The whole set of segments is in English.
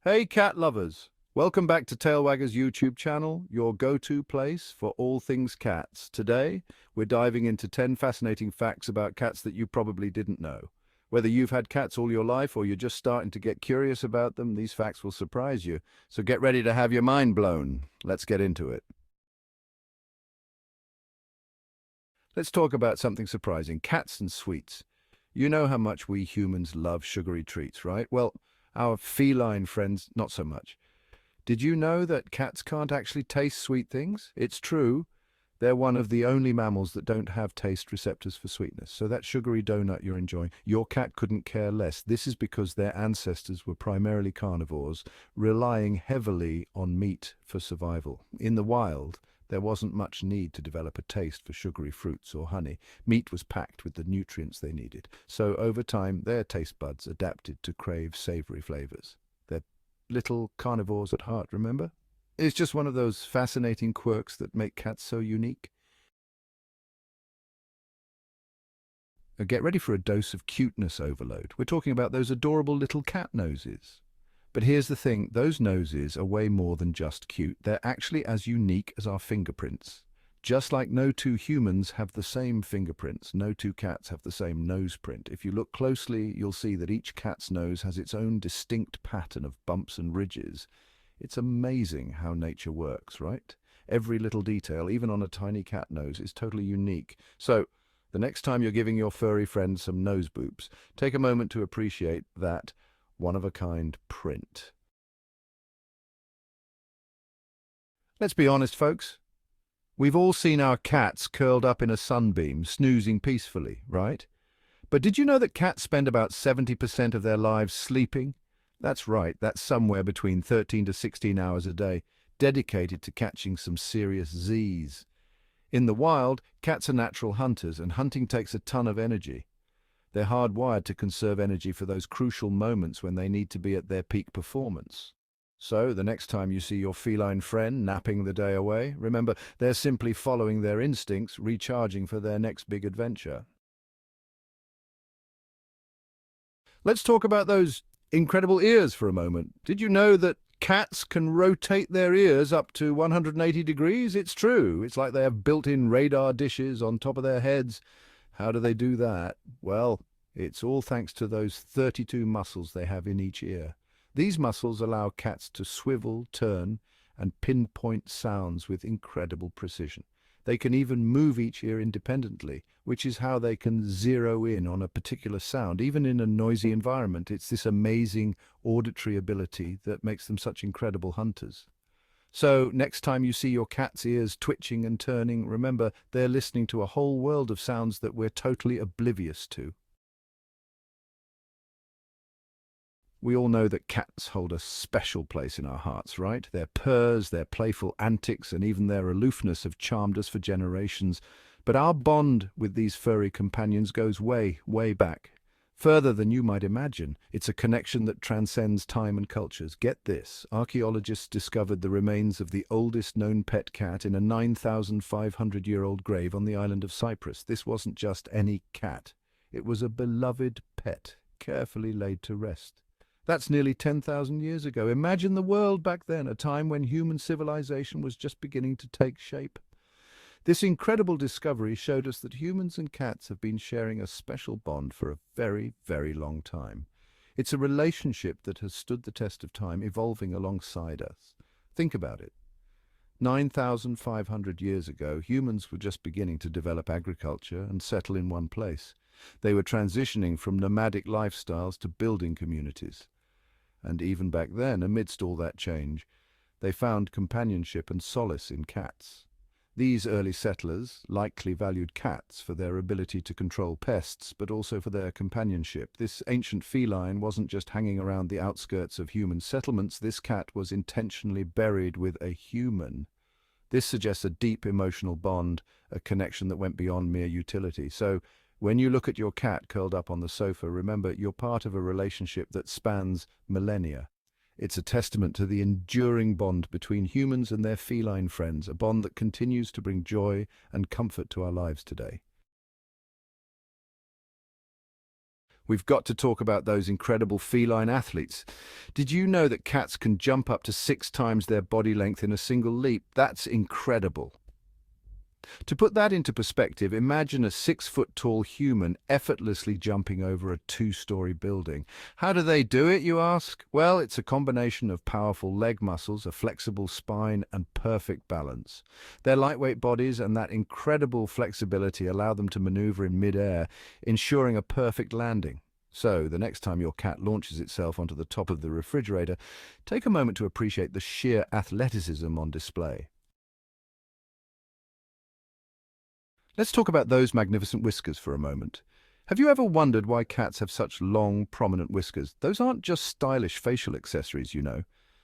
Hey cat lovers! Welcome back to Tailwagger's YouTube channel, your go-to place for all things cats. Today, we're diving into 10 fascinating facts about cats that you probably didn't know. Whether you've had cats all your life or you're just starting to get curious about them, these facts will surprise you. So get ready to have your mind blown. Let's get into it. Let's talk about something surprising, cats and sweets. You know how much we humans love sugary treats, right? Well, our feline friends, not so much. Did you know that cats can't actually taste sweet things? It's true. They're one of the only mammals that don't have taste receptors for sweetness. So that sugary donut you're enjoying, your cat couldn't care less. This is because their ancestors were primarily carnivores, relying heavily on meat for survival. In the wild, there wasn't much need to develop a taste for sugary fruits or honey. Meat was packed with the nutrients they needed. So over time, their taste buds adapted to crave savory flavors. They're little carnivores at heart, remember? It's just one of those fascinating quirks that make cats so unique. Now get ready for a dose of cuteness overload. We're talking about those adorable little cat noses. But here's the thing, those noses are way more than just cute. They're actually as unique as our fingerprints. Just like no two humans have the same fingerprints, no two cats have the same nose print. If you look closely, you'll see that each cat's nose has its own distinct pattern of bumps and ridges. It's amazing how nature works, right? Every little detail, even on a tiny cat nose, is totally unique. So, the next time you're giving your furry friend some nose boops, take a moment to appreciate that one-of-a-kind print. Let's be honest, folks. We've all seen our cats curled up in a sunbeam, snoozing peacefully, right? But did you know that cats spend about 70% of their lives sleeping? That's right, that's somewhere between 13 to 16 hours a day, dedicated to catching some serious Z's. In the wild, cats are natural hunters, and hunting takes a ton of energy. They're hardwired to conserve energy for those crucial moments when they need to be at their peak performance. So, the next time you see your feline friend napping the day away, remember, they're simply following their instincts, recharging for their next big adventure. Let's talk about those incredible ears for a moment. Did you know that cats can rotate their ears up to 180 degrees? It's true. It's like they have built-in radar dishes on top of their heads. How do they do that? Well, it's all thanks to those 32 muscles they have in each ear. These muscles allow cats to swivel, turn, and pinpoint sounds with incredible precision. They can even move each ear independently, which is how they can zero in on a particular sound. Even in a noisy environment, it's this amazing auditory ability that makes them such incredible hunters. So, next time you see your cat's ears twitching and turning, remember they're listening to a whole world of sounds that we're totally oblivious to. We all know that cats hold a special place in our hearts, right? Their purrs, their playful antics, and even their aloofness have charmed us for generations. But our bond with these furry companions goes way, way back. Further than you might imagine. It's a connection that transcends time and cultures. Get this, archaeologists discovered the remains of the oldest known pet cat in a 9,500-year-old grave on the island of Cyprus. This wasn't just any cat. It was a beloved pet, carefully laid to rest. That's nearly 10,000 years ago. Imagine the world back then, a time when human civilization was just beginning to take shape. This incredible discovery showed us that humans and cats have been sharing a special bond for a very, very long time. It's a relationship that has stood the test of time, evolving alongside us. Think about it. 9,500 years ago, humans were just beginning to develop agriculture and settle in one place. They were transitioning from nomadic lifestyles to building communities. And even back then, amidst all that change, they found companionship and solace in cats. These early settlers likely valued cats for their ability to control pests, but also for their companionship. This ancient feline wasn't just hanging around the outskirts of human settlements. This cat was intentionally buried with a human. This suggests a deep emotional bond, a connection that went beyond mere utility. So, when you look at your cat curled up on the sofa, remember you're part of a relationship that spans millennia. It's a testament to the enduring bond between humans and their feline friends, a bond that continues to bring joy and comfort to our lives today. We've got to talk about those incredible feline athletes. Did you know that cats can jump up to 6 times their body length in a single leap? That's incredible. To put that into perspective, imagine a 6 foot tall human effortlessly jumping over a 2-story building. How do they do it, you ask? Well, it's a combination of powerful leg muscles, a flexible spine, and perfect balance. Their lightweight bodies and that incredible flexibility allow them to maneuver in mid-air, ensuring a perfect landing. So, the next time your cat launches itself onto the top of the refrigerator, take a moment to appreciate the sheer athleticism on display. Let's talk about those magnificent whiskers for a moment. Have you ever wondered why cats have such long, prominent whiskers? Those aren't just stylish facial accessories, you know.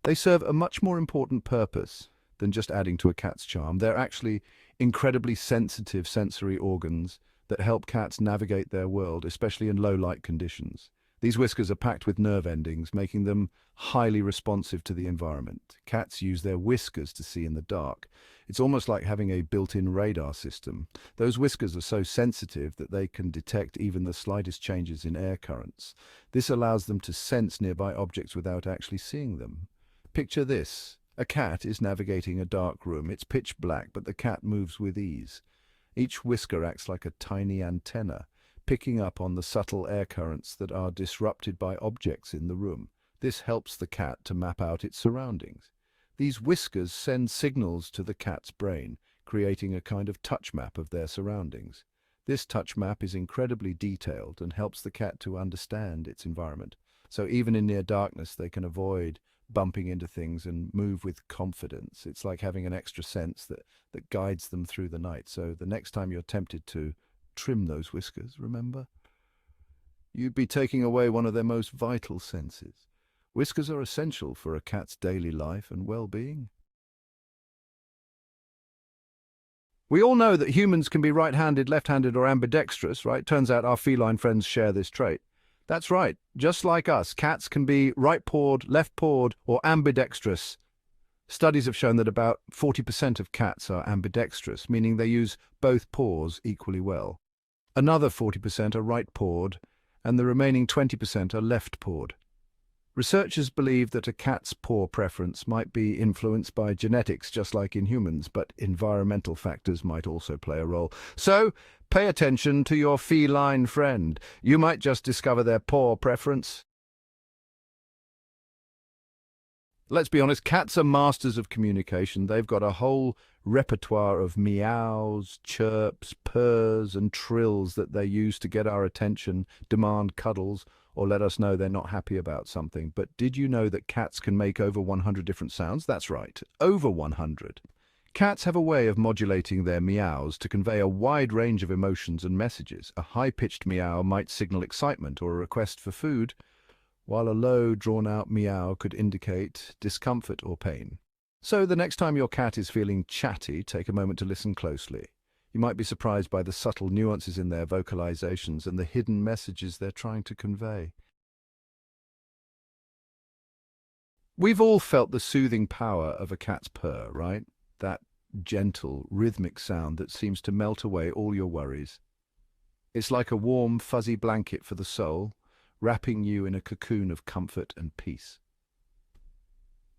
They serve a much more important purpose than just adding to a cat's charm. They're actually incredibly sensitive sensory organs that help cats navigate their world, especially in low-light conditions. These whiskers are packed with nerve endings, making them highly responsive to the environment. Cats use their whiskers to see in the dark. It's almost like having a built-in radar system. Those whiskers are so sensitive that they can detect even the slightest changes in air currents. This allows them to sense nearby objects without actually seeing them. Picture this. A cat is navigating a dark room. It's pitch black, but the cat moves with ease. Each whisker acts like a tiny antenna, picking up on the subtle air currents that are disrupted by objects in the room. This helps the cat to map out its surroundings. These whiskers send signals to the cat's brain, creating a kind of touch map of their surroundings. This touch map is incredibly detailed and helps the cat to understand its environment. So even in near darkness, they can avoid bumping into things and move with confidence. It's like having an extra sense that guides them through the night. So the next time you're tempted to trim those whiskers, remember? You'd be taking away one of their most vital senses. Whiskers are essential for a cat's daily life and well-being. We all know that humans can be right-handed, left-handed, or ambidextrous, right? Turns out our feline friends share this trait. That's right. Just like us, cats can be right-pawed, left-pawed, or ambidextrous. Studies have shown that about 40% of cats are ambidextrous, meaning they use both paws equally well. Another 40% are right-pawed, and the remaining 20% are left-pawed. Researchers believe that a cat's paw preference might be influenced by genetics, just like in humans, but environmental factors might also play a role. So, pay attention to your feline friend. You might just discover their paw preference. Let's be honest, cats are masters of communication. They've got a whole repertoire of meows, chirps, purrs, and trills that they use to get our attention, demand cuddles, or let us know they're not happy about something. But did you know that cats can make over 100 different sounds? That's right, over 100. Cats have a way of modulating their meows to convey a wide range of emotions and messages. A high-pitched meow might signal excitement or a request for food, while a low, drawn-out meow could indicate discomfort or pain. So the next time your cat is feeling chatty, take a moment to listen closely. You might be surprised by the subtle nuances in their vocalizations and the hidden messages they're trying to convey. We've all felt the soothing power of a cat's purr, right? That gentle, rhythmic sound that seems to melt away all your worries. It's like a warm, fuzzy blanket for the soul, wrapping you in a cocoon of comfort and peace.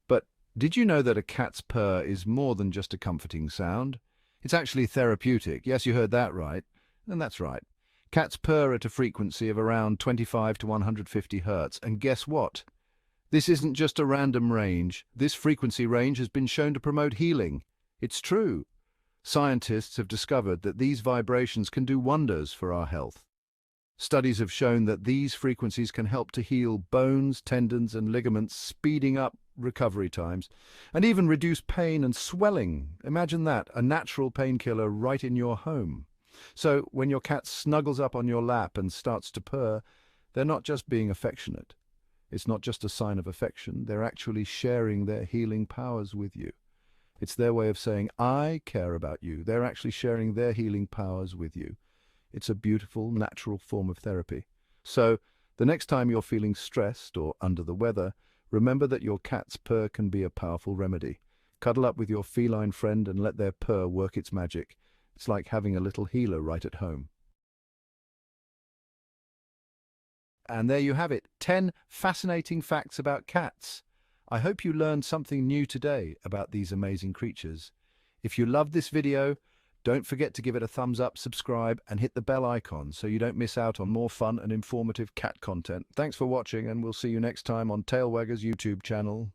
But did you know that a cat's purr is more than just a comforting sound? It's actually therapeutic. Yes, you heard that right. And that's right. Cats purr at a frequency of around 25 to 150 hertz. And guess what? This isn't just a random range. This frequency range has been shown to promote healing. It's true. Scientists have discovered that these vibrations can do wonders for our health. Studies have shown that these frequencies can help to heal bones, tendons, and ligaments, speeding up recovery times, and even reduce pain and swelling. Imagine that, a natural painkiller right in your home. So when your cat snuggles up on your lap and starts to purr, they're not just being affectionate. It's not just a sign of affection. They're actually sharing their healing powers with you. It's their way of saying, I care about you. They're actually sharing their healing powers with you. It's a beautiful, natural form of therapy. So, the next time you're feeling stressed or under the weather, remember that your cat's purr can be a powerful remedy. Cuddle up with your feline friend and let their purr work its magic. It's like having a little healer right at home. And there you have it, 10 fascinating facts about cats. I hope you learned something new today about these amazing creatures. If you loved this video, don't forget to give it a thumbs up, subscribe, and hit the bell icon so you don't miss out on more fun and informative cat content. Thanks for watching, and we'll see you next time on Tailwagger's YouTube channel.